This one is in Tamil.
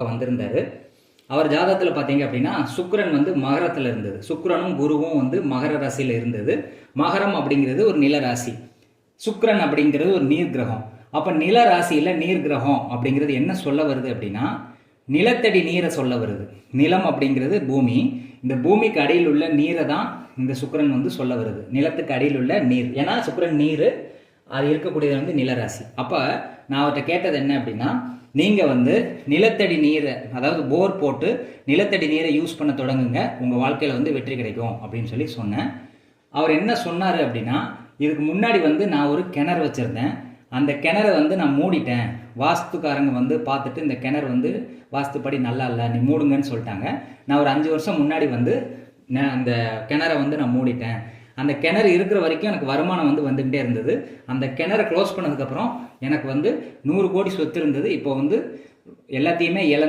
வந்திருந்தாரு. அவர் ஜாதகத்தில் பார்த்தீங்க அப்படின்னா சுக்கிரன் வந்து மகரத்தில் இருந்தது. சுக்கிரனும் குருவும் வந்து மகர ராசியில் இருந்தது. மகரம் அப்படிங்கிறது ஒரு நில ராசி, சுக்கிரன் அப்படிங்கிறது ஒரு நீர் கிரகம். அப்போ நில ராசியில் நீர் கிரகம் அப்படிங்கிறது என்ன சொல்ல வருது அப்படின்னா நிலத்தடி நீரை சொல்ல வருது. நிலம் அப்படிங்கிறது பூமி, இந்த பூமிக்கு அடியில் உள்ள நீரை தான் இந்த சுக்கிரன் வந்து சொல்ல வருது. நிலத்துக்கு அடியில் உள்ள நீர், ஏன்னா சுக்கிரன் நீர், அது இருக்கக்கூடியது வந்து நிலராசி. அப்போ நான் அவர்கிட்ட கேட்டது என்ன அப்படின்னா, நீங்கள் வந்து நிலத்தடி நீரை, அதாவது போர் போட்டு நிலத்தடி நீரை யூஸ் பண்ண தொடங்குங்க, உங்கள் வாழ்க்கையில் வந்து வெற்றி கிடைக்கும் அப்படின்னு சொல்லி சொன்னேன். அவர் என்ன சொன்னார் அப்படின்னா, இதுக்கு முன்னாடி வந்து நான் ஒரு கிணறு வச்சுருந்தேன், அந்த கிணறை வந்து நான் மூடிட்டேன். வாஸ்துக்காரங்க வந்து பார்த்துட்டு இந்த கிணறு வந்து வாஸ்துப்படி நல்லா இல்லை, நீ மூடுங்கன்னு சொல்லிட்டாங்க. நான் ஒரு 5 வருஷம் முன்னாடி வந்து அந்த கிணறை வந்து நான் மூடிட்டேன். அந்த கிணறு இருக்கிற வரைக்கும் எனக்கு வருமானம் வந்து வந்துக்கிட்டே இருந்தது. அந்த கிணறை க்ளோஸ் பண்ணதுக்கப்புறம் எனக்கு வந்து 100 கோடி சொத்து இருந்தது. இப்போ வந்து எல்லாத்தையுமே இழந்து